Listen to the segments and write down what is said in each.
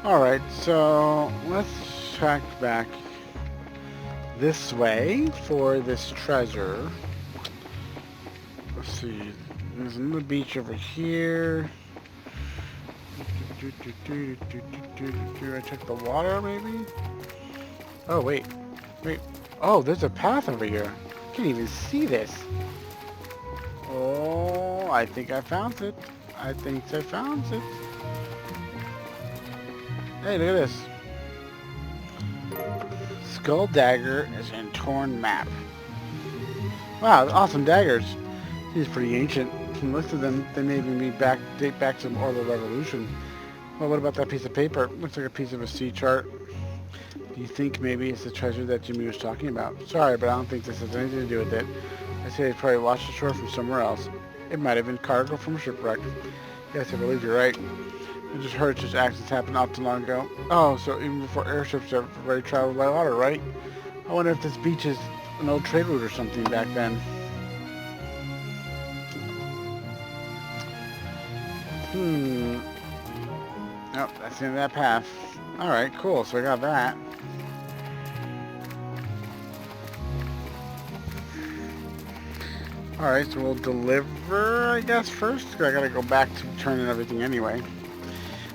Alright, so let's track back this way for this treasure. Let's see. There's another beach over here. I check the water, maybe? Oh, wait. Wait. Oh, there's a path over here. I can't even see this. Oh, I think I found it. I think I found it. Hey, look at this. Skull dagger is in torn map. Wow, awesome daggers. Seems pretty ancient. From the looks of them, they may even date back to the Orla Revolution. Well, what about that piece of paper? Looks like a piece of a sea chart. Do you think maybe it's the treasure that Jimmy was talking about? Sorry, but I don't think this has anything to do with it. I say they probably washed ashore from somewhere else. It might have been cargo from a shipwreck. Yes, I believe you're right. I just heard such accidents happen not too long ago. Oh, so even before airships ever already traveled by water, right? I wonder if this beach is an old trade route or something back then. Nope, that's the end of that path. Alright, cool, so I got that. Alright, so we'll deliver, I guess, first. I gotta go back to turning everything anyway.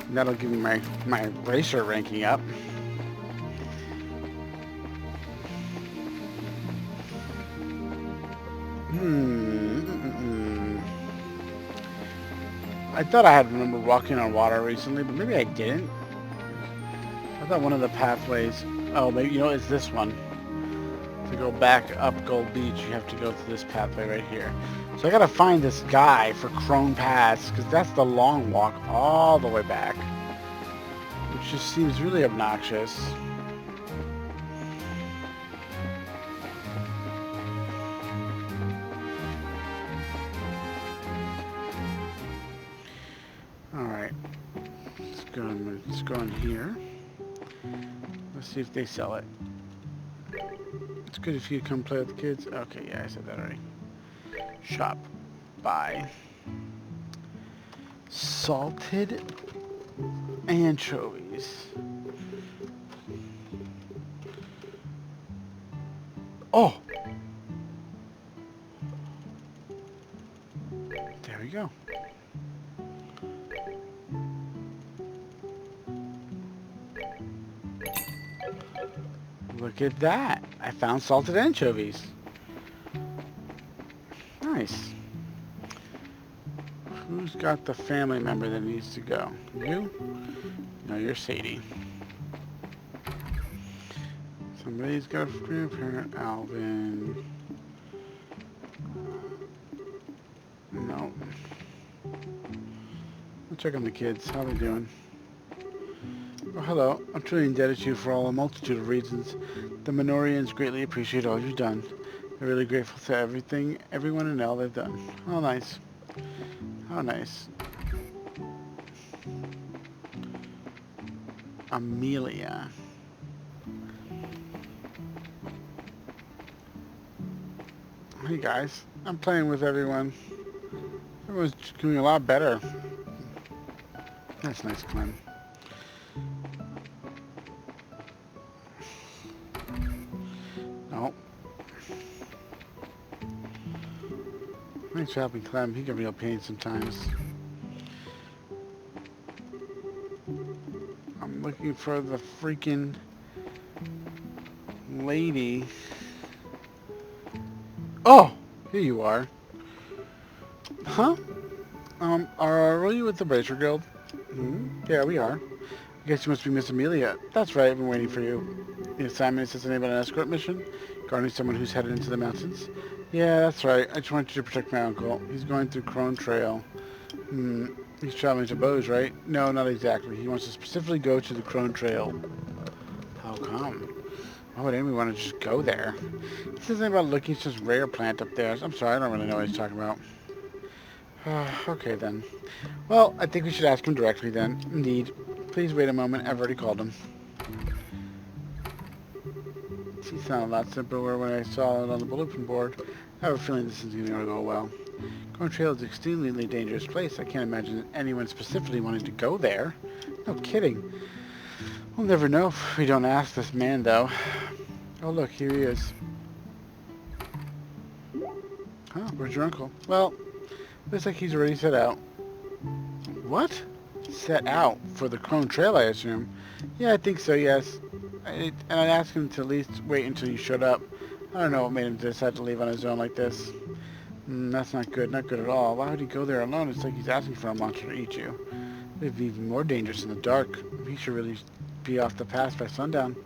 And that'll give me my racer ranking up. I thought I had remember walking on water recently, but maybe I didn't. I thought one of the pathways... Oh, maybe, you know, it's this one. To go back up Gold Beach, you have to go through this pathway right here. So I gotta find this guy for Crone Pass, because that's the long walk all the way back. Which just seems really obnoxious. Alright. Let's go in here. Let's see if they sell it. It's good if you come play with the kids. Okay, yeah, I said that already. Shop. Buy. Salted anchovies. Oh! There we go. Look at that. I found salted anchovies. Nice. Who's got the family member that needs to go? You? No, you're Sadie. Somebody's got a grandparent, Alvin. No. I'll check on the kids. How are they doing? Oh, hello. I'm truly indebted to you for all a multitude of reasons. The Minorians greatly appreciate all you've done. They're really grateful to everyone and all they've done. Oh, nice. Oh, nice. Amelia. Hey, guys. I'm playing with everyone. Everyone's doing a lot better. That's nice, Clem. Thanks for helping Clem. He can be a real pain sometimes. I'm looking for the freaking lady. Oh! Here you are. Huh? Are you with the Bracer Guild? Yeah, we are. I guess you must be Miss Amelia. That's right, I've been waiting for you. The assignment is to enable an escort mission, guarding someone who's headed into the mountains. Yeah, that's right. I just wanted you to protect my uncle. He's going through Crone Trail. He's traveling to Bose, right? No, not exactly. He wants to specifically go to the Crone Trail. How come? Why would anyone want to just go there? He says something about looking at this rare plant up there. I'm sorry, I don't really know what he's talking about. Okay, then. Well, I think we should ask him directly, then. Indeed. Please wait a moment. I've already called him. He sounded a lot simpler when I saw it on the bulletin board. I have a feeling this isn't going to go well. Crone Trail is an extremely dangerous place. I can't imagine anyone specifically wanting to go there. No kidding. We'll never know if we don't ask this man, though. Oh, look, here he is. Huh, where's your uncle? Well, looks like he's already set out. What? Set out? For the Clone Trail, I assume? Yeah, I think so, yes. And I'd ask him to at least wait until you showed up. I don't know what made him decide to leave on his own like this. That's not good at all. Why would he go there alone? It's like he's asking for a monster to eat you. It'd be even more dangerous in the dark. He should really be off the path by sundown.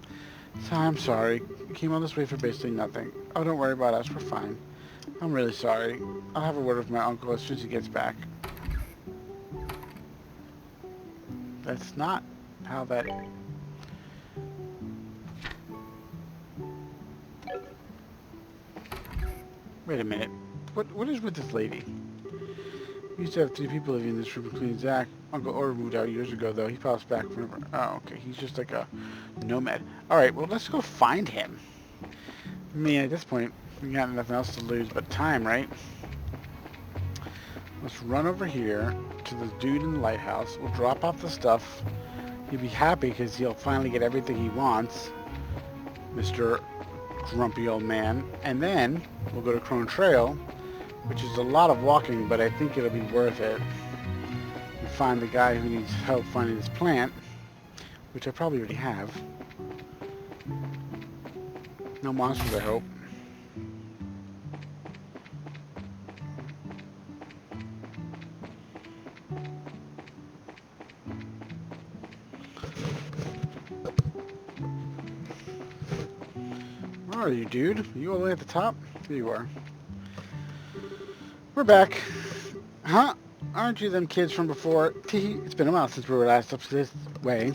So I'm sorry. We came all this way for basically nothing. Oh, don't worry about us. We're fine. I'm really sorry. I'll have a word with my uncle as soon as he gets back. That's not how that... Wait a minute. What is with this lady? We used to have 3 people living in this room, including Zach. Uncle Orr moved out years ago, though. He pops back whenever... Oh, okay. He's just like a nomad. Alright, well, let's go find him. I mean, at this point, we got nothing else to lose but time, right? Let's run over here to the dude in the lighthouse. We'll drop off the stuff. He'll be happy because he'll finally get everything he wants. Mr. Grumpy old man. And then we'll go to Clone Trail, which is a lot of walking, but I think it'll be worth it. And find the guy who needs help finding this plant, which I probably already have. No monsters, I hope. Where are you, dude? Are you all the way at the top? There you are. We're back. Huh? Aren't you them kids from before? Tee, it's been a while since we were last up this way.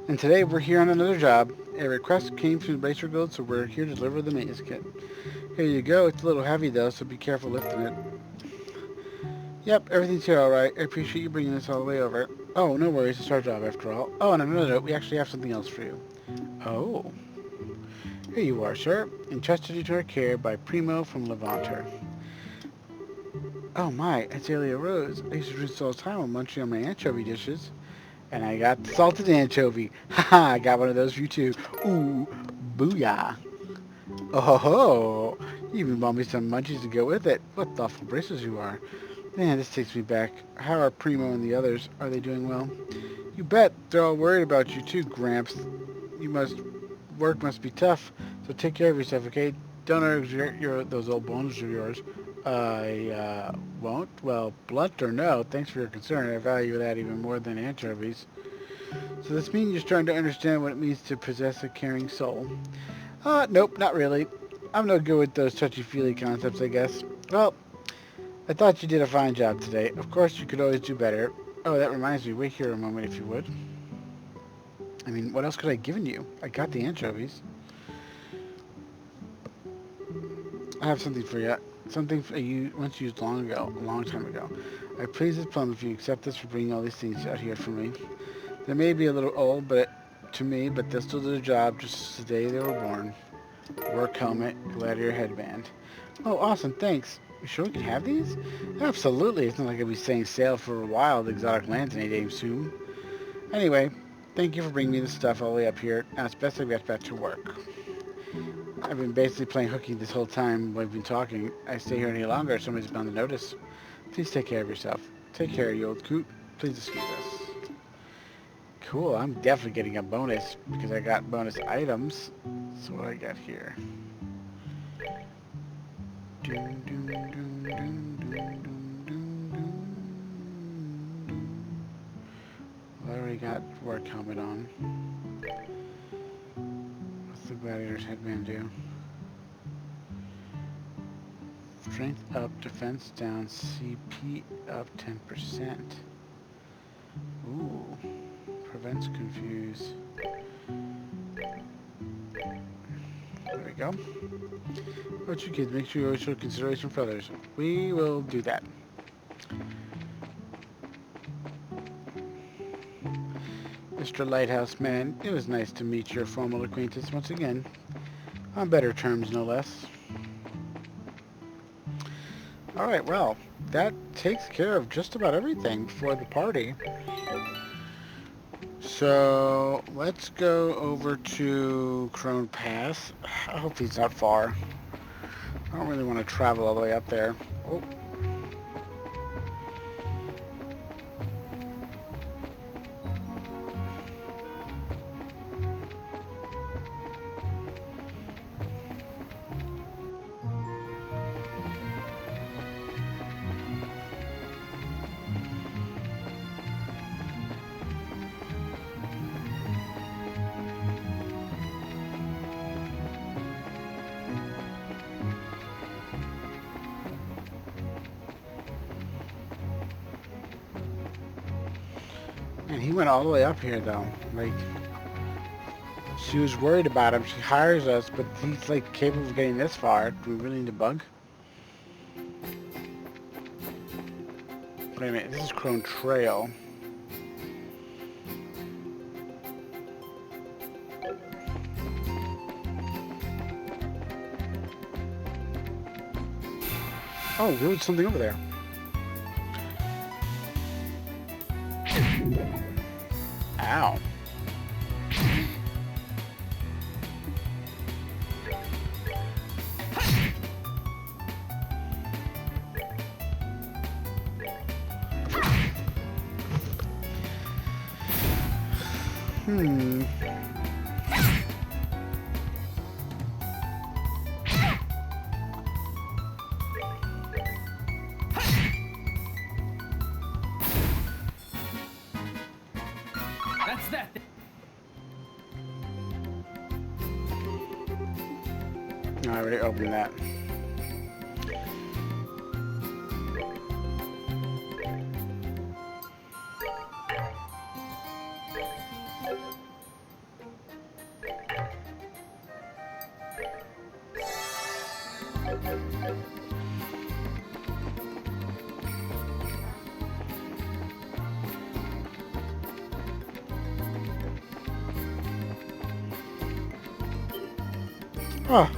And today we're here on another job. A request came from the Bracer Guild, so we're here to deliver the maintenance kit. Here you go. It's a little heavy though, so be careful lifting it. Yep, everything's here alright. I appreciate you bringing this all the way over. Oh, no worries. It's our job after all. Oh, and another note, we actually have something else for you. Oh. Here you are, sir. Entrusted you to our care by Primo from Levanter. Oh my, Azalea Rose. I used to drink all the time while munching on my anchovy dishes. And I got the salted anchovy. Haha, I got one of those for you too. Ooh, booyah. Oh ho ho. You even bought me some munchies to go with it. What thoughtful bracers you are. Man, this takes me back. How are Primo and the others? Are they doing well? You bet. They're all worried about you too, Gramps. Work must be tough, so take care of yourself, okay? Don't exert those old bones of yours. I won't. Well, blunt or no, thanks for your concern. I value that even more than anchovies. So this means you're starting to understand what it means to possess a caring soul. Nope, not really. I'm no good with those touchy-feely concepts, I guess. Well, I thought you did a fine job today. Of course, you could always do better. Oh, that reminds me. Wait here a moment, if you would. I mean, what else could I have given you? I got the anchovies. I have something for you. Something you once used a long time ago. I praise this plum if you accept this for bringing all these things out here for me. They may be a little old, to me, but they'll still do the job just as the day they were born. Work helmet, gladiator headband. Oh, awesome, thanks. You sure we can have these? Absolutely. It's not like I'll be setting sail for wild exotic lands anytime soon. Anyway, thank you for bringing me the stuff all the way up here. Now it's best I get back to work. I've been basically playing hooky this whole time while we've been talking. I stay here any longer, somebody's bound to notice. Please take care of yourself. Take care, you old coot. Please excuse us. Cool, I'm definitely getting a bonus because I got bonus items. So what do I got here? Doom, doom, doom, doom, doom, doom, doom, doom. Well, I already got work helmet on. What's the gladiator's headband do? Strength up, defense down, CP up 10%. Ooh, prevents confuse. There we go. But you kids, make sure you always show consideration for others. We will do that. Mr. Lighthouse Man, it was nice to meet your formal acquaintance once again. On better terms, no less. Alright, well, that takes care of just about everything for the party. So, let's go over to Crone Pass. I hope he's not far. I don't really want to travel all the way up there. Oh. And he went all the way up here, though. Like, she was worried about him. She hires us, but he's, like, capable of getting this far. Do we really need to bug? Wait a minute. This is Crone Trail. Oh, there was something over there. Ow. That's that. I already opened that. Oh.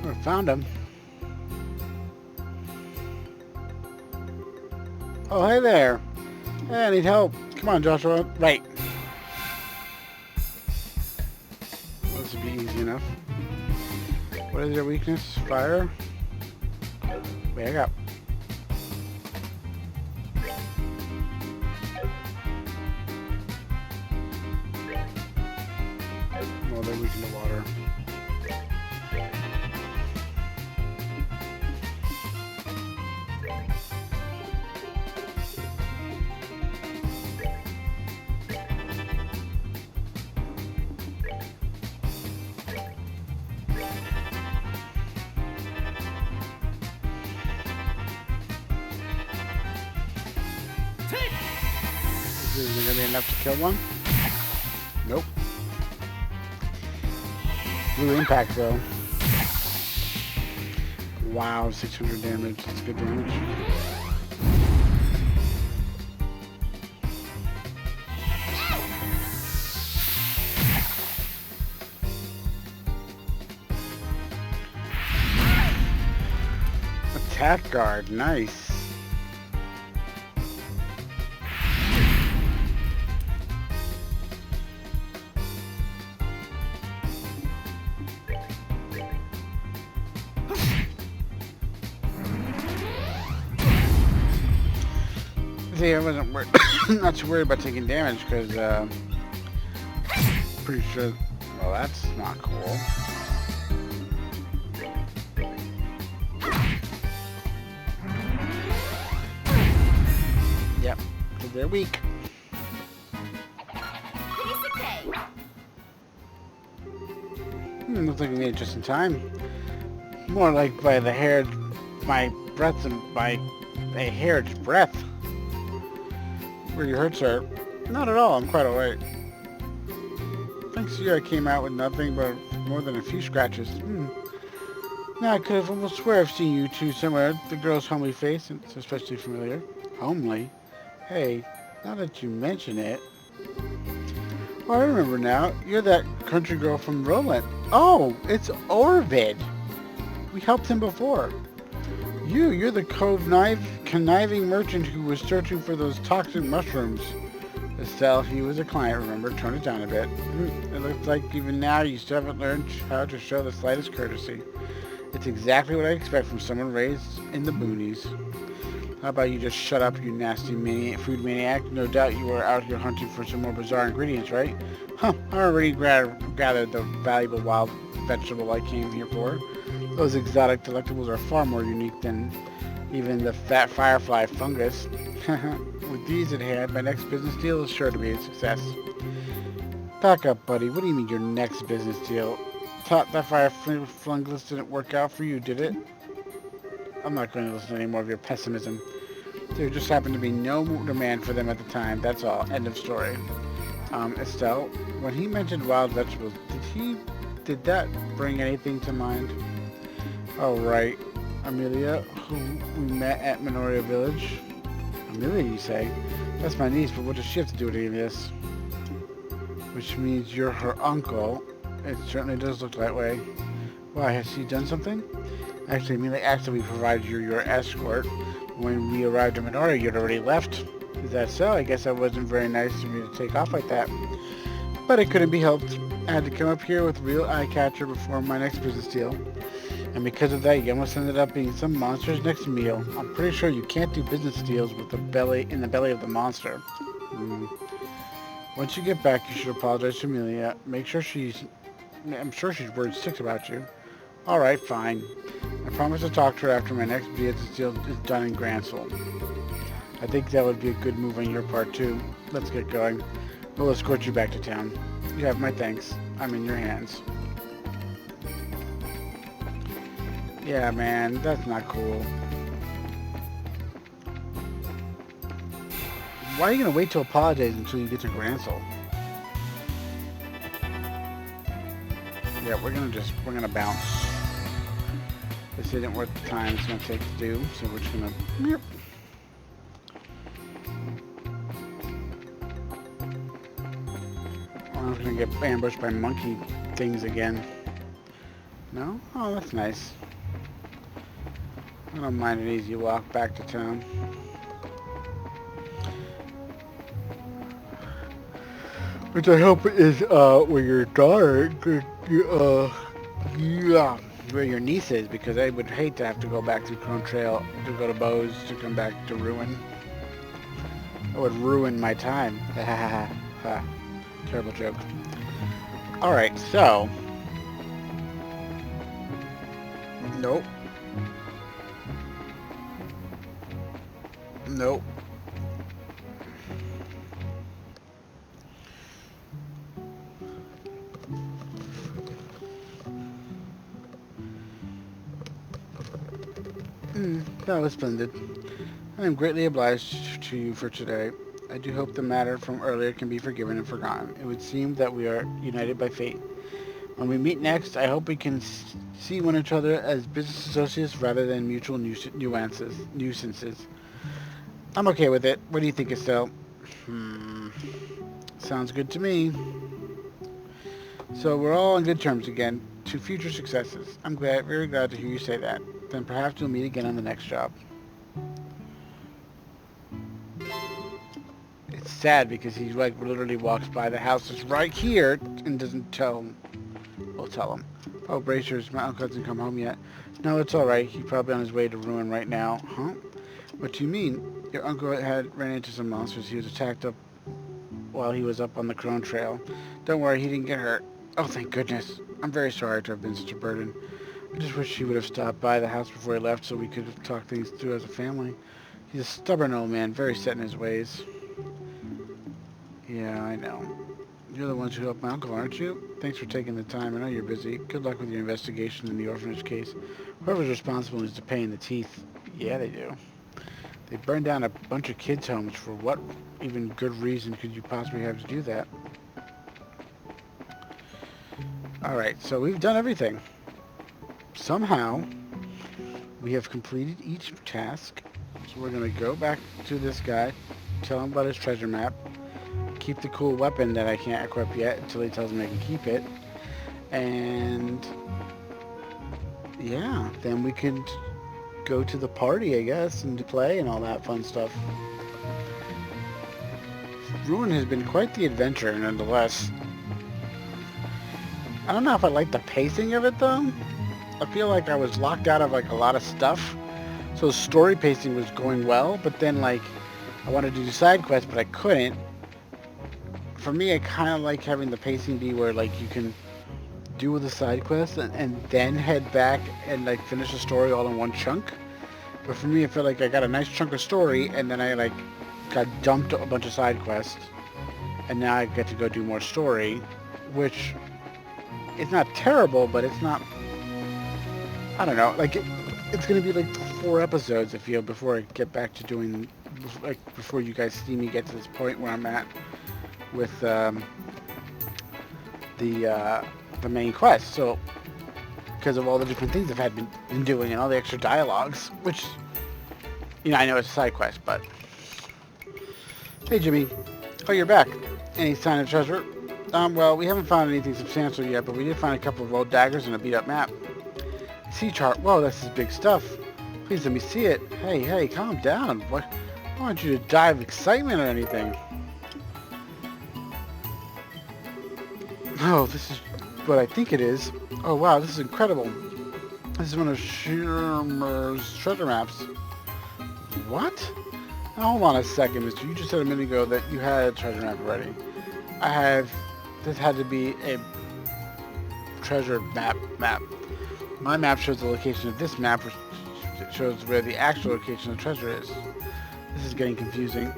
I found him. Oh, hey there. Hey, I need help. Come on, Joshua. Right. This would be easy enough. What is your weakness? Fire? Back up. Well, they're weak in the water. Is it gonna be enough to kill one? Nope. Blue impact though. Wow, 600 damage. That's good damage. Attack guard, nice. See, I wasn't not too worried about taking damage because pretty sure. Well, that's not cool. Yep, so they're weak. Looks like we made it just in time. More like by the hair, my breath and by a hair's breadth. Where your hurts are? Not at all, I'm quite alright. Thanks to you I came out with nothing but more than a few scratches. Now I could have almost swear I've seen you two somewhere. The girl's homely face, it's especially familiar. Homely? Hey, now that you mention it. Oh, I remember now. You're that country girl from Roland. Oh, it's Orvid. We helped him before. You're the conniving merchant who was searching for those toxic mushrooms. Estelle, he was a client, remember? Tone it down a bit. It looks like even now you still haven't learned how to show the slightest courtesy. It's exactly what I expect from someone raised in the boonies. How about you just shut up, you nasty food maniac? No doubt you were out here hunting for some more bizarre ingredients, right? Huh, I already gathered the valuable wild vegetable I came here for. Those exotic delectables are far more unique than even the fat firefly fungus. With these at hand, my next business deal is sure to be a success. Back up, buddy. What do you mean your next business deal? Thought that firefly fungus didn't work out for you, did it? I'm not going to listen to any more of your pessimism. There just happened to be no demand for them at the time, that's all. End of story. Estelle, when he mentioned wild vegetables, did that bring anything to mind? Oh, right. Amelia, who we met at Minoria Village. Amelia, you say? That's my niece, but what does she have to do with any of this? Which means you're her uncle. It certainly does look that way. Why, has she done something? Actually, Amelia actively provided you your escort. When we arrived at Minoria, you'd already left. Is that so? I guess that wasn't very nice of me to take off like that. But it couldn't be helped. I had to come up here with a real eye-catcher before my next business deal. And because of that, you almost ended up being some monster's next meal. I'm pretty sure you can't do business deals with the belly in the belly of the monster. Once you get back, you should apologize to Amelia. I'm sure she's worried sick about you. Alright, fine. I promise to talk to her after my next business deal is done in Gransel. I think that would be a good move on your part, too. Let's get going. We'll escort you back to town. You have my thanks. I'm in your hands. Yeah, man, that's not cool. Why are you gonna wait to apologize until you get to Gransel? Yeah, we're gonna bounce. This isn't worth the time it's gonna take to do, so we're just gonna... Yep. I'm gonna get ambushed by monkey things again. No? Oh, that's nice. I don't mind an easy walk back to town. Which I hope is where your daughter, where your niece is, because I would hate to have to go back through Crone Trail to go to Bose to come back to Ruin. That would ruin my time. Terrible joke. Alright, so... Nope. Nope. That was splendid. I am greatly obliged to you for today. I do hope the matter from earlier can be forgiven and forgotten. It would seem that we are united by fate. When we meet next, I hope we can see one another as business associates rather than mutual nuisances. I'm okay with it. What do you think, Estelle? Sounds good to me. So we're all on good terms again. To future successes. I'm very glad to hear you say that. Then perhaps we'll meet again on the next job. It's sad because he like literally walks by the house that's right here and doesn't tell him. We'll tell him. Oh, Bracers, my uncle hasn't come home yet. No, it's alright. He's probably on his way to Ruin right now. Huh? What do you mean? Your uncle ran into some monsters. He was attacked up while he was up on the Crone Trail. Don't worry, he didn't get hurt. Oh, thank goodness. I'm very sorry to have been such a burden. I just wish he would have stopped by the house before he left so we could have talked things through as a family. He's a stubborn old man, very set in his ways. Yeah, I know. You're the ones who helped my uncle, aren't you? Thanks for taking the time. I know you're busy. Good luck with your investigation in the orphanage case. Whoever's responsible needs to pay in the teeth. Yeah, they do. They burned down a bunch of kids' homes. For what even good reason could you possibly have to do that? Alright, so we've done everything. Somehow, we have completed each task. So we're going to go back to this guy, tell him about his treasure map, keep the cool weapon that I can't equip yet until he tells me I can keep it, and yeah, then we can go to the party, I guess, and to play and all that fun stuff. Ruin has been quite the adventure, nonetheless. I don't know if I like the pacing of it, though. I feel like I was locked out of, like, a lot of stuff. So story pacing was going well, but then, like, I wanted to do side quests, but I couldn't. For me, I kind of like having the pacing be where, like, you can do with the side quest and then head back and, like, finish the story all in one chunk. But for me, I feel like I got a nice chunk of story, and then I, like, got dumped a bunch of side quests, and now I get to go do more story, which it's not terrible, but it's not, I don't know, like, it's going to be, like, 4 episodes, I feel, before I get back to doing, like, before you guys see me get to this point where I'm at with, the main quest. So, because of all the different things I've been doing and all the extra dialogues, which, you know, I know it's a side quest, but... Hey, Jimmy. Oh, you're back. Any sign of treasure? Well, we haven't found anything substantial yet, but we did find a couple of old daggers and a beat-up map. Sea chart. Whoa, this is big stuff. Please let me see it. Hey, calm down. What? I don't want you to die of excitement or anything. Oh, this is what I think it is. Oh, wow, this is incredible. This is one of Schirmer's treasure maps. What? Now, hold on a second, mister. You just said a minute ago that you had a treasure map already. I have... This had to be a treasure map. My map shows the location of this map, which shows where the actual location of the treasure is. This is getting confusing.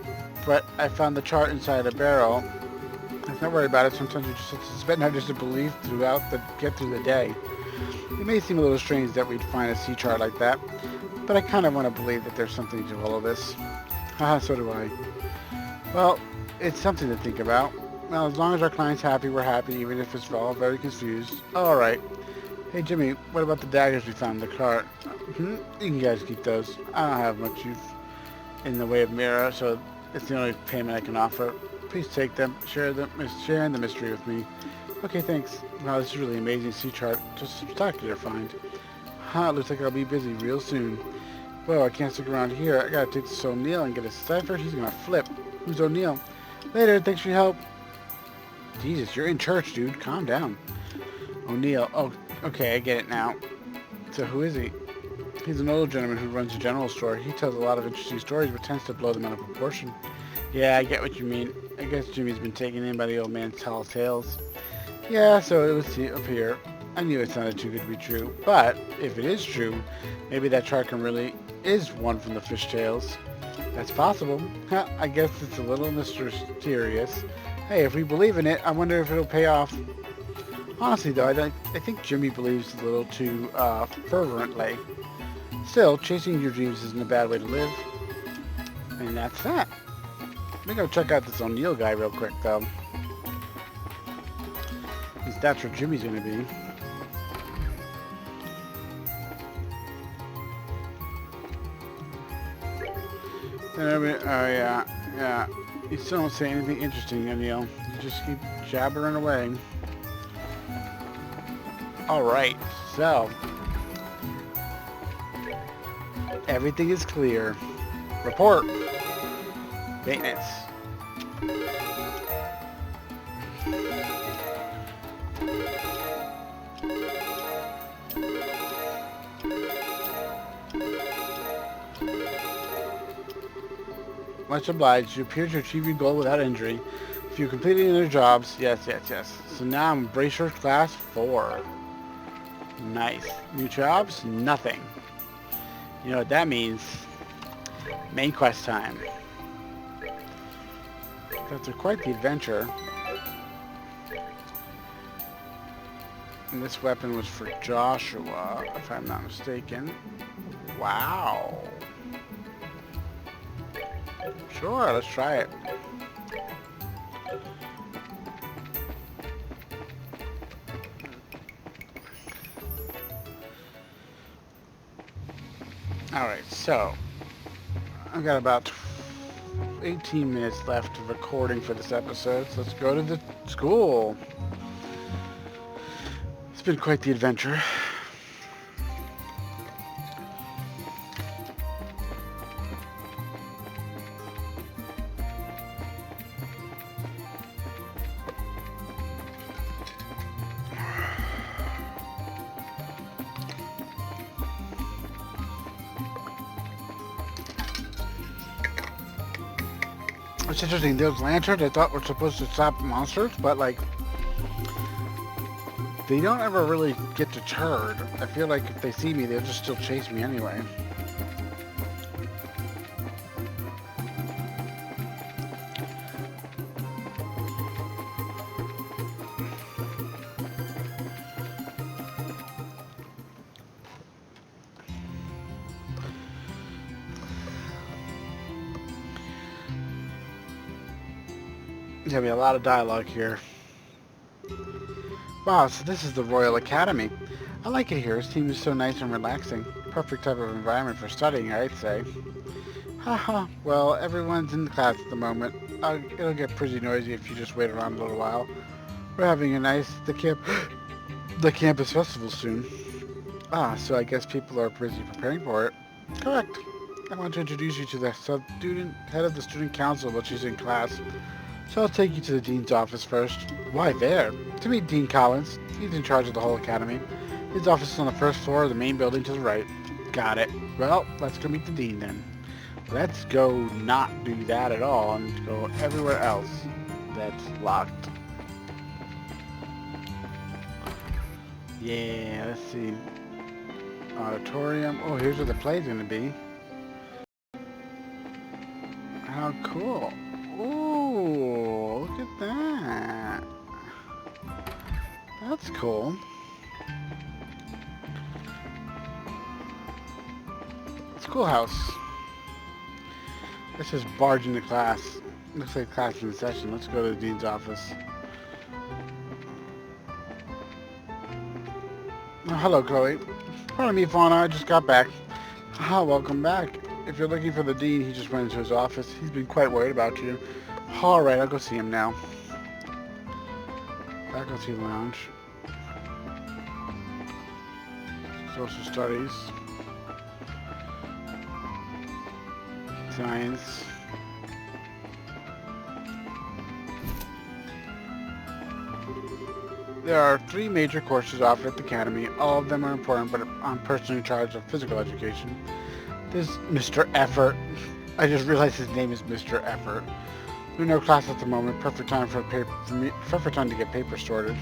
But I found the chart inside a barrel. Let's not worry about it. Sometimes you just suspect and have disbelief get through the day. It may seem a little strange that we'd find a sea chart like that, but I kind of want to believe that there's something to all of this. Haha, so do I. Well, it's something to think about. Well, as long as our client's happy, we're happy, even if it's all very confused. Alright. Hey, Jimmy, what about the daggers we found in the cart? You can guys keep those. I don't have much use in the way of Mira, so it's the only payment I can offer. Please take them, sharing the mystery with me. Okay, thanks. Wow, this is really amazing sea chart. Just spectacular find. Looks like I'll be busy real soon. Whoa, I can't stick around here. I gotta take this to O'Neill and get a cipher. He's gonna flip. Who's O'Neill? Later, thanks for your help. Jesus, you're in church, dude. Calm down. O'Neill. Oh, okay, I get it now. So who is he? He's an old gentleman who runs a general store. He tells a lot of interesting stories, but tends to blow them out of proportion. Yeah, I get what you mean. I guess Jimmy's been taken in by the old man's tall tales. Yeah, so it was up here. I knew it sounded too good to be true. But, if it is true, maybe that chart really is one from the fish tales. That's possible. I guess it's a little mysterious. Hey, if we believe in it, I wonder if it'll pay off. Honestly, though, I think Jimmy believes a little too fervently. Still, chasing your dreams isn't a bad way to live. And that's that. I'm gonna go check out this O'Neill guy real quick, though. Because that's where Jimmy's gonna be. Oh, yeah. You still don't say anything interesting, O'Neill. You just keep jabbering away. Alright, so... everything is clear. Report! Maintenance. Much obliged. You appear to achieve your goal without injury. If you completed any other jobs, yes. So now I'm Bracer Class 4. Nice. New jobs? Nothing. You know what that means? Main quest time. After quite the adventure. And this weapon was for Joshua, if I'm not mistaken. Wow. Sure, let's try it. Alright, so I've got about 18 minutes left of recording for this episode, so let's go to the school. It's been quite the adventure. It's interesting, those lanterns I thought were supposed to stop monsters, but like, they don't ever really get deterred. I feel like if they see me, they'll just still chase me anyway. There's gonna be a lot of dialogue here. Wow, so this is the Royal Academy. I like it here. It seems so nice and relaxing. Perfect type of environment for studying, I'd say. Haha, well, everyone's in class at the moment. It'll get pretty noisy if you just wait around a little while. We're having the campus festival soon. Ah, so I guess people are busy preparing for it. Correct. I want to introduce you to the head of the student council while she's in class. So I'll take you to the dean's office first. Why there? To meet Dean Collins. He's in charge of the whole academy. His office is on the first floor of the main building to the right. Got it. Well, let's go meet the dean then. Let's go not do that at all and go everywhere else that's locked. Yeah, let's see. Auditorium. Oh, here's where the play's gonna be. How cool. Ooh, look at that. That's cool. Schoolhouse. Let's just barge into class. Looks like class is in session. Let's go to the dean's office. Oh, hello, Chloe. Pardon me, Fauna. I just got back. Ah, welcome back. If you're looking for the dean, he just went into his office. He's been quite worried about you. Alright, I'll go see him now. Faculty lounge. Social studies. Science. There are 3 major courses offered at the Academy. All of them are important, but I'm personally in charge of physical education. There's Mr. Effort. I just realized his name is Mr. Effort. There's no class at the moment. Perfect time perfect time to get papers sorted.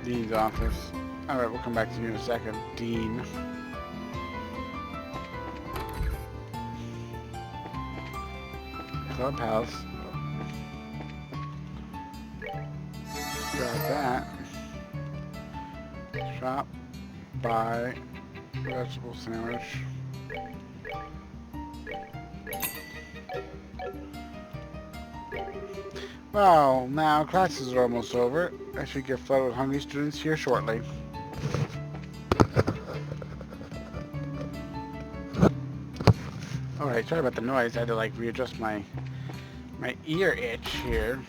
Dean's office. Alright, we'll come back to you in a second. Dean. Clubhouse. Got that. Shop. Buy. Vegetable sandwich. Well, now classes are almost over. I should get flooded with hungry students here shortly. Alright, sorry about the noise. I had to like readjust my ear itch here.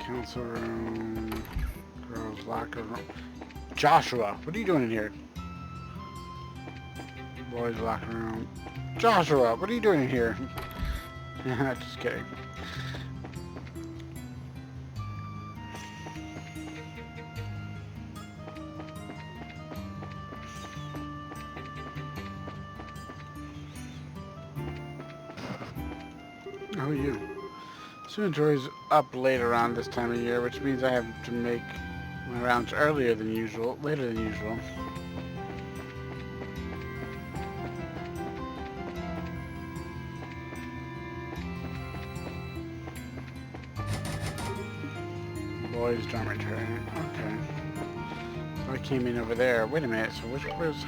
Council room. Girls locker room. Joshua, what are you doing in here? Boys locker room. Joshua, what are you doing in here? Just kidding. How are you? Student Joy's up late around this time of year, which means I have to make my rounds later than usual. Boys dormitory. Okay. So I came in over there. Wait a minute. So where's?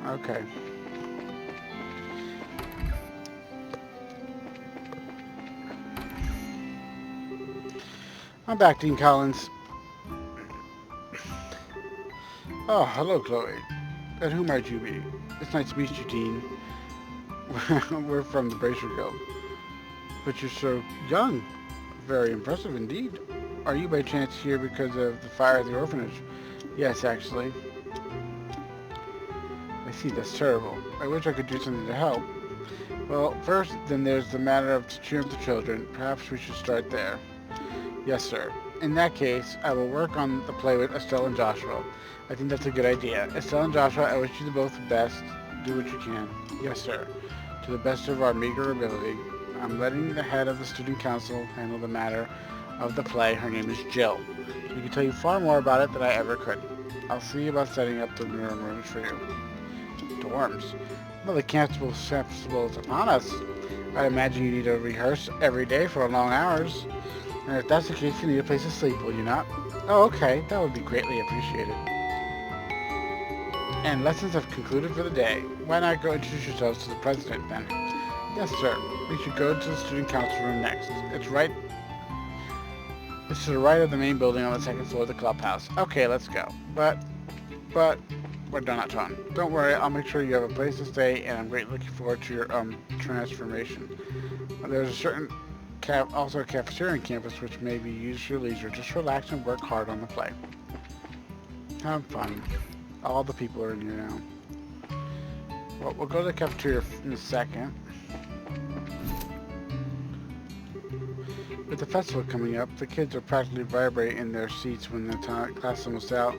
Okay. I'm back, Dean Collins. Oh, hello, Chloe. And who might you be? It's nice to meet you, Dean. We're from the Bracer Guild. But you're so young. Very impressive indeed. Are you by chance here because of the fire at the orphanage? Yes, actually. I see, that's terrible. I wish I could do something to help. Well, first, then there's the matter of cheering up the children. Perhaps we should start there. Yes, sir. In that case, I will work on the play with Estelle and Joshua. I think that's a good idea. Estelle and Joshua, I wish you both the best. Do what you can. Yes, sir. To the best of our meager ability. I'm letting the head of the student council handle the matter of the play. Her name is Jill. She can tell you far more about it than I ever could. I'll see about setting up the dorm rooms for you. Dorms? Well, the festival is upon us. I imagine you need to rehearse every day for long hours. And if that's the case, you need a place to sleep, will you not? Oh, okay. That would be greatly appreciated. And lessons have concluded for the day. Why not go introduce yourselves to the president, then? Yes, sir. We should go to the student council room next. It's to the right of the main building on the second floor of the clubhouse. Okay, let's go. But, we're done at time. Don't worry, I'll make sure you have a place to stay, and I'm greatly looking forward to your, transformation. There's also a cafeteria on campus which may be used for leisure. Just relax and work hard on the play. Have fun. All the people are in here now. Well, we'll go to the cafeteria in a second. With the festival coming up, the kids are practically vibrating in their seats when the class is almost out.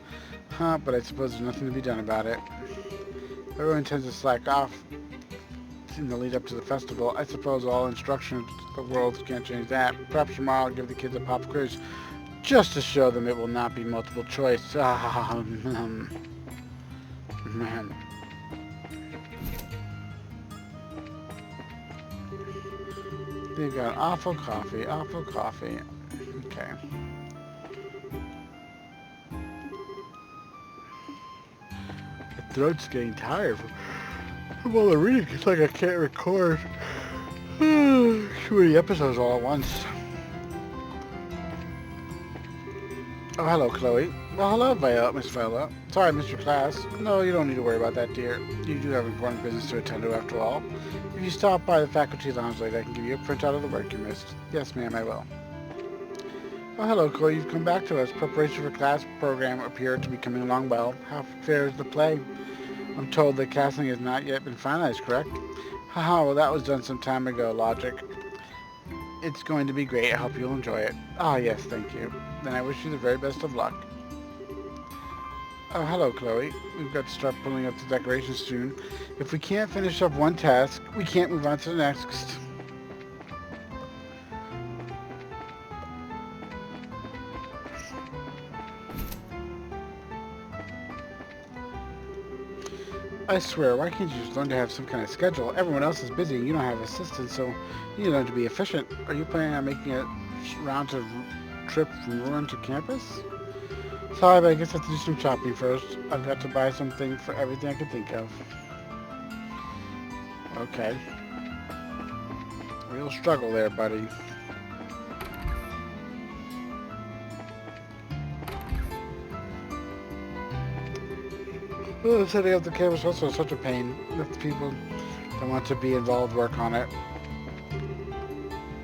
But I suppose there's nothing to be done about it. Everyone tends to slack off in the lead up to the festival. I suppose all instruction in the world can't change that. Perhaps tomorrow I'll give the kids a pop quiz just to show them it will not be multiple choice. Man. They've got awful coffee. Okay. My throat's getting tired from all the reading. It's like I can't record too many episodes all at once. Oh, hello, Chloe. Well, hello, Miss Viola. Sorry I missed your class. No, you don't need to worry about that, dear. You do have important business to attend to, after all. If you stop by the faculty lounge later, I can give you a printout of the work you missed. Yes, ma'am, I will. Oh, hello, Chloe. You've come back to us. Preparation for class program appeared to be coming along well. How fares the play? I'm told the casting has not yet been finalized, correct? Haha, well, that was done some time ago, Logic. It's going to be great. I hope you'll enjoy it. Ah, yes, thank you. Then I wish you the very best of luck. Oh, hello, Chloe. We've got to start pulling up the decorations soon. If we can't finish up one task, we can't move on to the next. I swear, why can't you just learn to have some kind of schedule? Everyone else is busy and you don't have assistants, so you need to learn to be efficient. Are you planning on making a round trip from Ruin to campus? Sorry, but I guess I have to do some shopping first. I've got to buy something for everything I can think of. Okay. Real struggle there, buddy. Oh, setting up the campus also is such a pain. If people that want to be involved work on it.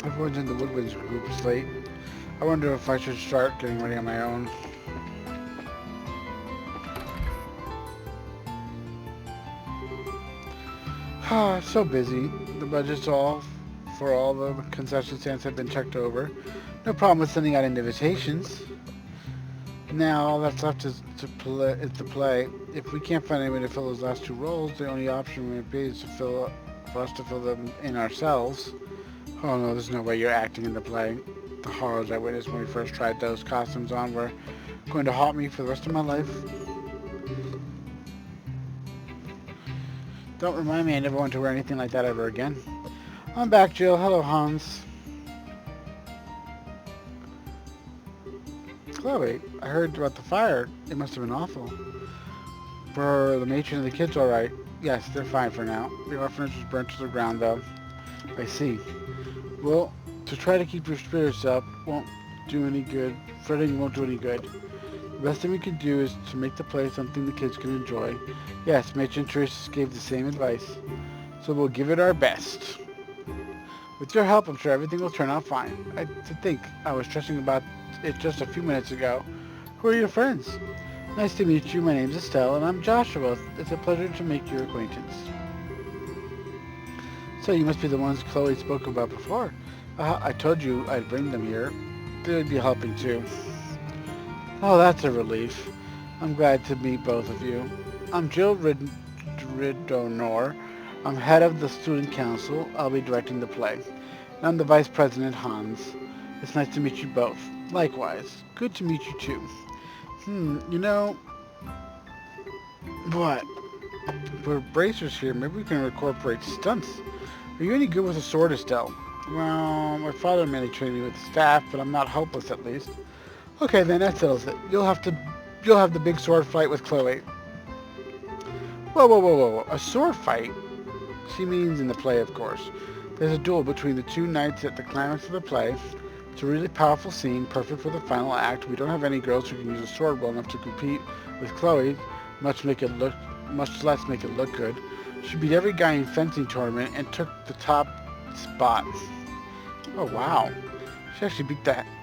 Everyone's in the Woodwinds group is late. I wonder if I should start getting ready on my own. It's so busy. The budgets for all the concession stands have been checked over. No problem with sending out invitations. Now all that's left is to play. If we can't find anyone to fill those last two roles, the only option would be is for us to fill them in ourselves. Oh no, there's no way you're acting in the play. The horrors I witnessed when we first tried those costumes on were going to haunt me for the rest of my life. Don't remind me I never want to wear anything like that ever again. I'm back, Jill. Hello, Hans. Chloe, I heard about the fire. It must have been awful. For the matron and the kids, all right. Yes, they're fine for now. The orphanage was burnt to the ground, though. I see. Well, to try to keep your spirits up won't do any good. Fretting won't do any good. The best thing we can do is to make the play something the kids can enjoy. Yes, Matron Teresa gave the same advice. So we'll give it our best. With your help, I'm sure everything will turn out fine. To think I was stressing about it just a few minutes ago. Who are your friends? Nice to meet you. My name's Estelle, and I'm Joshua. It's a pleasure to make your acquaintance. So you must be the ones Chloe spoke about before. I told you I'd bring them here. They would be helping too. Oh, that's a relief. I'm glad to meet both of you. I'm Jill Ridonor. I'm head of the student council. I'll be directing the play. And I'm the vice president, Hans. It's nice to meet you both. Likewise. Good to meet you too. You know, what? We're bracers here. Maybe we can incorporate stunts. Are you any good with a sword, Estelle? Well, my father mainly trained me with the staff, but I'm not hopeless at least. Okay, then that settles it. You'll have the big sword fight with Chloe. Whoa, whoa, whoa, whoa. A sword fight? She means in the play, of course. There's a duel between the two knights at the climax of the play. It's a really powerful scene, perfect for the final act. We don't have any girls who can use a sword well enough to compete with Chloe, much less make it look good. She beat every guy in fencing tournament and took the top spot. Oh wow. She actually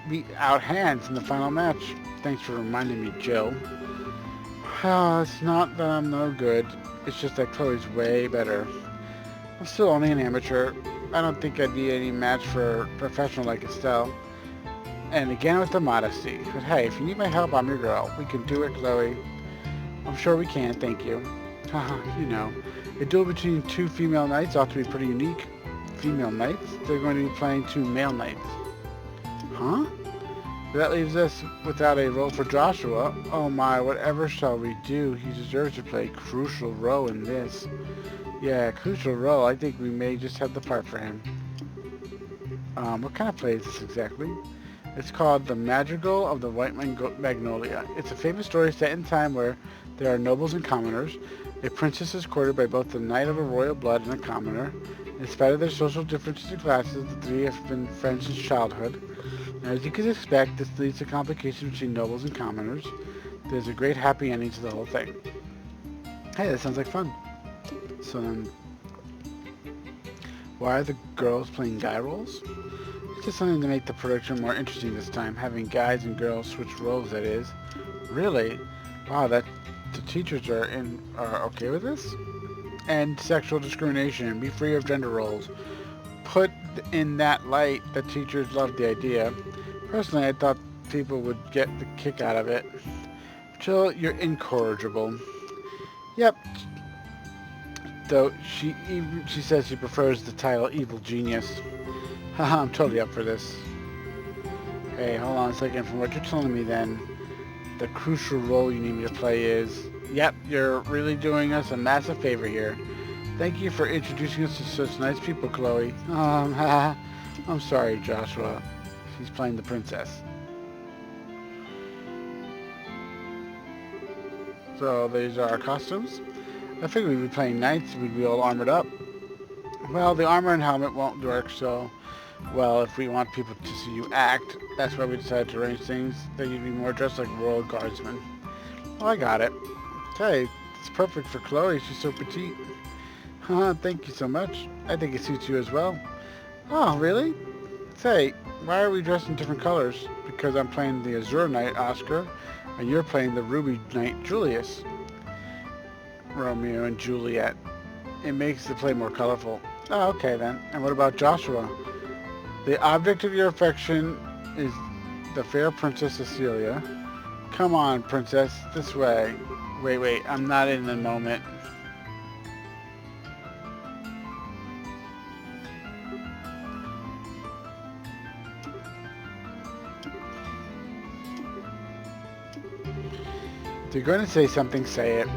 beat out Hans in the final match. Thanks for reminding me, Jill. It's not that I'm no good. It's just that Chloe's way better. I'm still only an amateur. I don't think I'd be any match for a professional like Estelle. And again with the modesty. But hey, if you need my help, I'm your girl. We can do it, Chloe. I'm sure we can, thank you. Haha, you know. A duel between two female knights ought to be pretty unique. Female knights? They're going to be playing two male knights. Huh? That leaves us without a role for Joshua. Oh my, whatever shall we do? He deserves to play a crucial role in this. Yeah, crucial role. I think we may just have the part for him. What kind of play is this exactly? It's called The Madrigal of the White Magnolia. It's a famous story set in time where there are nobles and commoners. A princess is courted by both the knight of a royal blood and a commoner. In spite of their social differences in classes, the three have been friends since childhood. As you can expect, this leads to complications between nobles and commoners. There's a great happy ending to the whole thing. Hey, that sounds like fun. So then, why are the girls playing guy roles? It's just something to make the production more interesting this time, having guys and girls switch roles, that is. Really? Wow, the teachers are okay with this? And sexual discrimination, be free of gender roles. Put in that light, the teachers loved the idea. Personally, I thought people would get the kick out of it. Jill, you're incorrigible. Yep. Though she says she prefers the title Evil Genius. Haha, I'm totally up for this. Hey, hold on a second. From what you're telling me then, the crucial role you need me to play is... Yep, you're really doing us a massive favor here. Thank you for introducing us to such nice people, Chloe. I'm sorry, Joshua. She's playing the princess. So these are our costumes. I figured we'd be playing knights, we'd be all armored up. Well, the armor and helmet won't work, so... Well, if we want people to see you act, that's why we decided to arrange things that you'd be more dressed like royal guardsmen. Well, I got it. Hey, it's perfect for Chloe, she's so petite. Thank you so much. I think it suits you as well. Oh, really? Say, why are we dressed in different colors? Because I'm playing the Azure Knight, Oscar, and you're playing the Ruby Knight, Julius. Romeo and Juliet. It makes the play more colorful. Oh, okay then. And what about Joshua? The object of your affection is the fair Princess Cecilia. Come on, Princess, this way. Wait, I'm not in the moment. If you're going to say something, say it.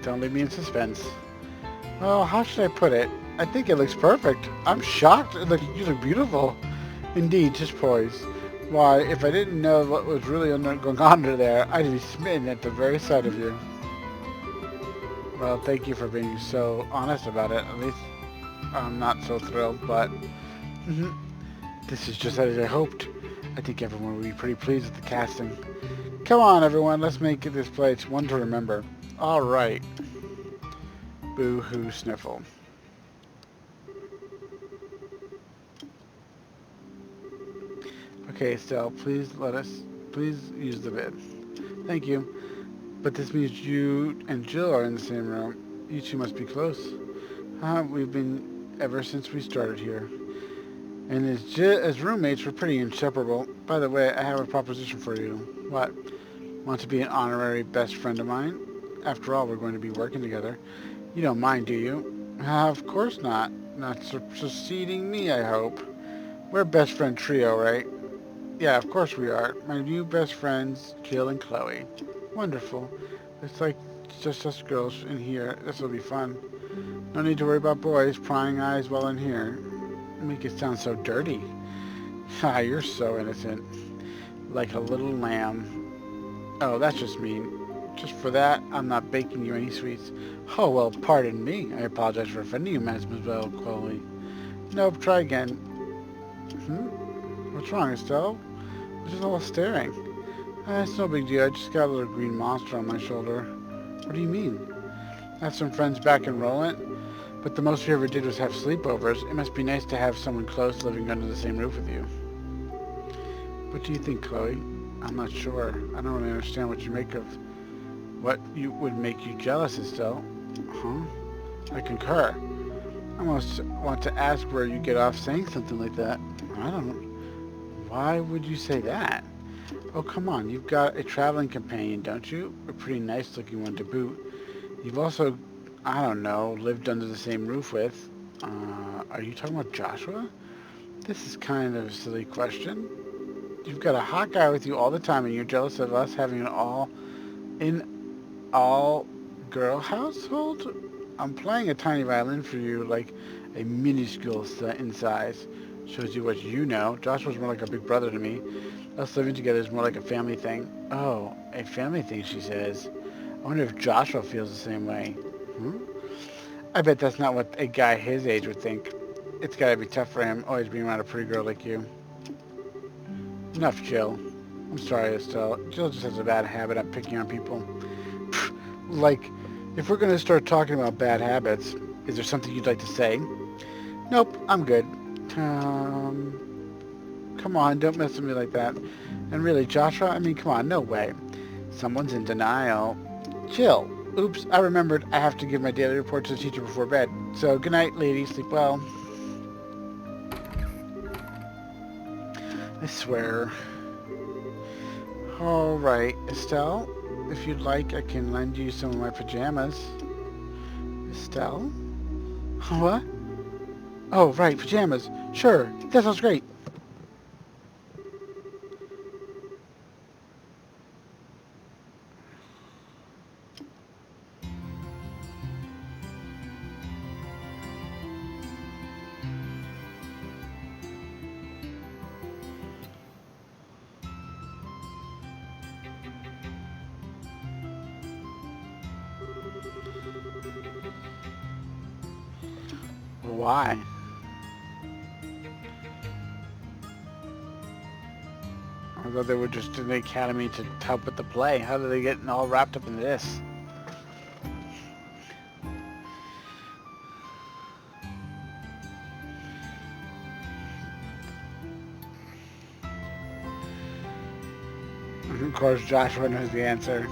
Don't leave me in suspense. Well, how should I put it? I think it looks perfect. I'm shocked. You look beautiful. Indeed, just poised. Why, if I didn't know what was really going on under there, I'd be smitten at the very sight of you. Well, thank you for being so honest about it. At least I'm not so thrilled, but... This is just as I hoped. I think everyone will be pretty pleased with the casting. Come on, everyone, let's make this play one to remember. All right. Boo-hoo sniffle. Okay, Estelle, please use the bid. Thank you. But this means you and Jill are in the same room. You two must be close. We've been ever since we started here. And as roommates, we're pretty inseparable. By the way, I have a proposition for you. What? Want to be an honorary best friend of mine? After all, we're going to be working together. You don't mind, do you? Of course not. Not succeeding me, I hope. We're a best friend trio, right? Yeah, of course we are. My new best friends, Jill and Chloe. Wonderful. It's like just us girls in here. This will be fun. No need to worry about boys prying eyes while in here. Make it sound so dirty. Ha, you're so innocent. Like a little lamb. Oh, that's just mean. Just for that, I'm not baking you any sweets. Oh, well, pardon me. I apologize for offending you, Mademoiselle Chloe. Nope, try again. What's wrong, Estelle? We're just all staring. It's no big deal. I just got a little green monster on my shoulder. What do you mean? I have some friends back in Roland, but the most we ever did was have sleepovers. It must be nice to have someone close living under the same roof with you. What do you think, Chloe? I'm not sure. I don't really understand what you make of what would make you jealous, Estelle. Huh? I concur. I almost want to ask where you get off saying something like that. I don't know. Why would you say that? Oh, come on. You've got a traveling companion, don't you? A pretty nice-looking one to boot. You've also, I don't know, lived under the same roof with. Are you talking about Joshua? This is kind of a silly question. You've got a hot guy with you all the time, and you're jealous of us having an all-girl household? I'm playing a tiny violin for you, like a minuscule in size. Shows you what you know. Joshua's more like a big brother to me. Us living together is more like a family thing. Oh, a family thing, she says. I wonder if Joshua feels the same way. I bet that's not what a guy his age would think. It's gotta be tough for him, always being around a pretty girl like you. Enough, Jill. I'm sorry, Estelle. Jill just has a bad habit of picking on people. Like, if we're gonna start talking about bad habits, is there something you'd like to say? Nope, I'm good. Come on, don't mess with me like that. And really, Joshua, I mean, come on, no way. Someone's in denial. Jill. Oops, I remembered I have to give my daily report to the teacher before bed. So, good night, ladies. Sleep well. I swear. Alright, Estelle, if you'd like, I can lend you some of my pajamas. Estelle? What? Oh, right, pajamas. Sure, that sounds great. Why? I thought they were just in the academy to help with the play. How did they get all wrapped up in this? Of course, Joshua knows the answer.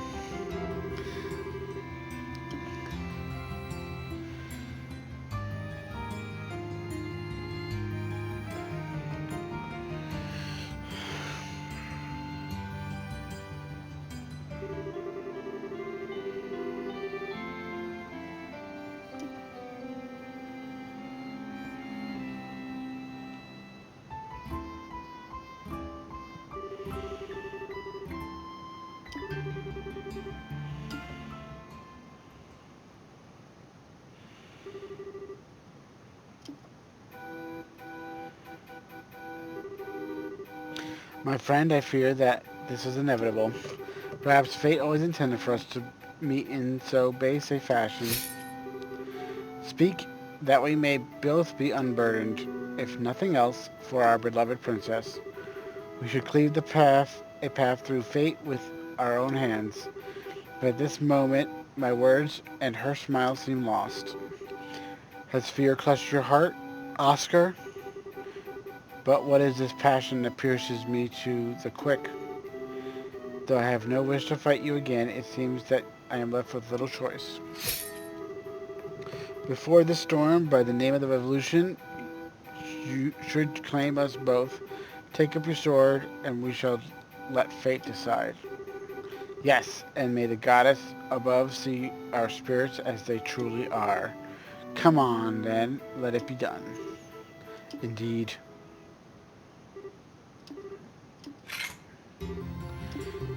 My friend, I fear that this is inevitable. Perhaps fate always intended for us to meet in so base a fashion. Speak that we may both be unburdened, if nothing else, for our beloved princess. We should cleave a path through fate with our own hands. But at this moment, my words and her smile seem lost. Has fear clutched your heart, Oscar? But what is this passion that pierces me to the quick? Though I have no wish to fight you again, it seems that I am left with little choice. Before the storm, by the name of the revolution, you should claim us both. Take up your sword, and we shall let fate decide. Yes, and may the goddess above see our spirits as they truly are. Come on, then, let it be done. Indeed.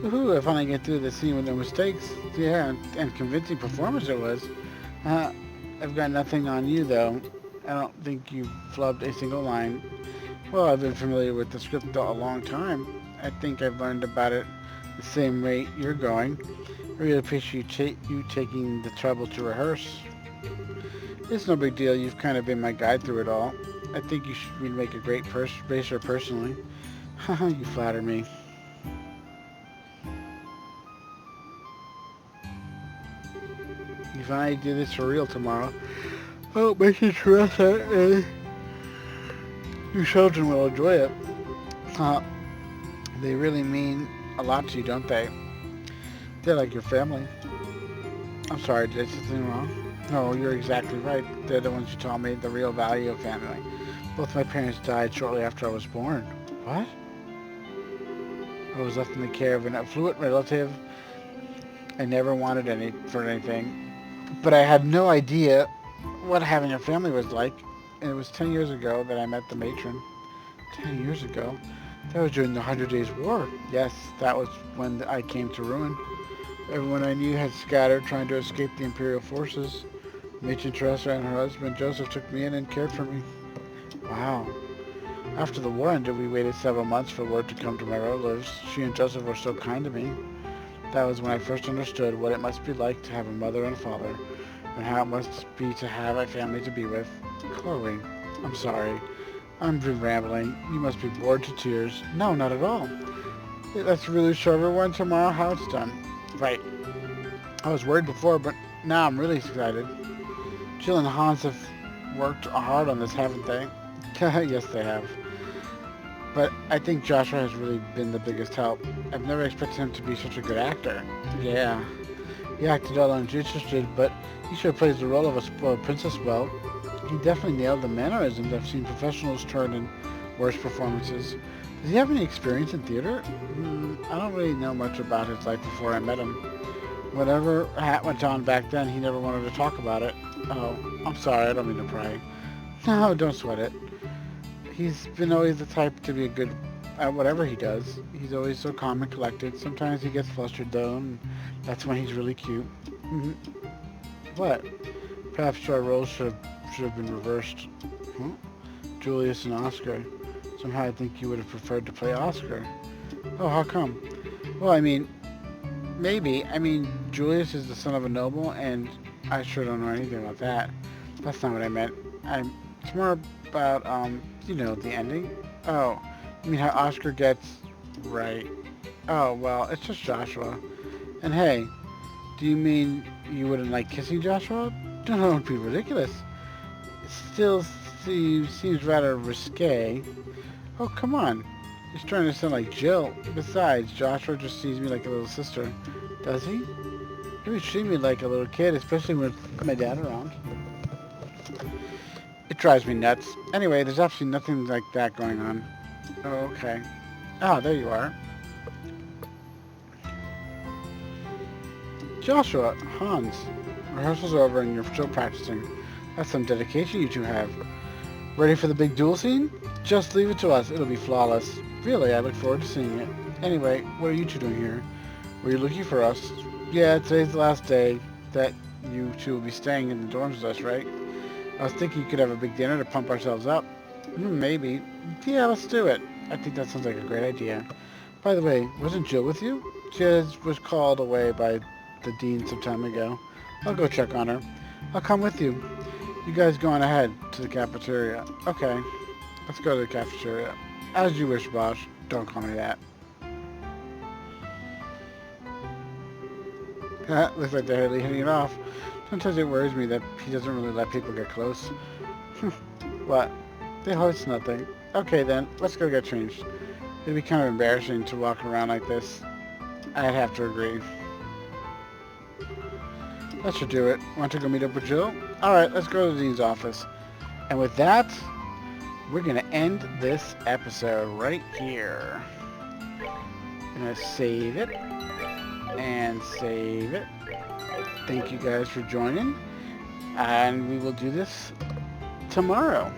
Woohoo, I finally get through the scene with no mistakes. Yeah, and convincing performance it was. Uh, I've got nothing on you, though. I don't think you flubbed a single line. Well, I've been familiar with the script a long time. I think I've learned about it the same rate you're going. I really appreciate you taking the trouble to rehearse. It's no big deal. You've kind of been my guide through it all. I think you'd make a great racer personally. Haha, you flatter me. If I do this for real tomorrow, I hope my future and your children will enjoy it. They really mean a lot to you, don't they? They're like your family. I'm sorry, did I say something wrong? No, you're exactly right. They're the ones who taught me the real value of family. Both my parents died shortly after I was born. What? I was left in the care of an affluent relative. I never wanted anything. But I had no idea what having a family was like. And it was 10 years ago that I met the matron. 10 years ago? That was during the 100 Days War. Yes, that was when I came to ruin. Everyone I knew had scattered trying to escape the Imperial forces. Matron Teresa and her husband Joseph took me in and cared for me. Wow. After the war ended, we waited several months for word to come to my relatives. She and Joseph were so kind to me. That was when I first understood what it must be like to have a mother and a father, and how it must be to have a family to be with. Chloe, I'm sorry. I've been rambling. You must be bored to tears. No, not at all. Let's really show everyone tomorrow how it's done. Right. I was worried before, but now I'm really excited. Jill and Hans have worked hard on this, haven't they? Yes, they have. But I think Joshua has really been the biggest help. I've never expected him to be such a good actor. Yeah. He acted all uninterested, but he sure plays the role of a spoiled princess well. He definitely nailed the mannerisms. I've seen professionals turn in worse performances. Does he have any experience in theater? I don't really know much about his life before I met him. Whatever went on back then, he never wanted to talk about it. Oh, I'm sorry, I don't mean to pry. No, don't sweat it. He's been always the type to be a good at whatever he does. He's always so calm and collected. Sometimes he gets flustered though, and that's when he's really cute. What? Perhaps our roles should have been reversed. Huh? Julius and Oscar. Somehow I think you would have preferred to play Oscar. Oh, how come? Well, I mean, maybe. I mean, Julius is the son of a noble, and I sure don't know anything about that. That's not what I meant. It's more about, you know, the ending. Oh, you mean how Oscar gets... Right. Oh, well, it's just Joshua. And hey, do you mean you wouldn't like kissing Joshua? Don't be ridiculous. It still seems rather risque. Oh, come on. He's trying to sound like Jill. Besides, Joshua just sees me like a little sister. Does he? He would treat me like a little kid, especially with my dad around. It drives me nuts. Anyway, there's absolutely nothing like that going on. Oh, okay. Ah, there you are. Joshua, Hans, rehearsal's over and you're still practicing. That's some dedication you two have. Ready for the big duel scene? Just leave it to us. It'll be flawless. Really, I look forward to seeing it. Anyway, what are you two doing here? Were you looking for us? Yeah, today's the last day that you two will be staying in the dorms with us, right? I was thinking you could have a big dinner to pump ourselves up. Maybe. Yeah, let's do it. I think that sounds like a great idea. By the way, wasn't Jill with you? She was called away by the dean some time ago. I'll go check on her. I'll come with you. You guys go on ahead to the cafeteria. Okay, let's go to the cafeteria. As you wish, Bosch. Don't call me that. Looks like they're really hitting it off. Sometimes it worries me that he doesn't really let people get close. What? They host nothing. Okay then, let's go get changed. It'd be kind of embarrassing to walk around like this. I'd have to agree. That should do it. Want to go meet up with Jill? Alright, let's go to the dean's office. And with that, we're going to end this episode right here. I'm going to save it. and save it. Thank you guys for joining, and we will do this tomorrow.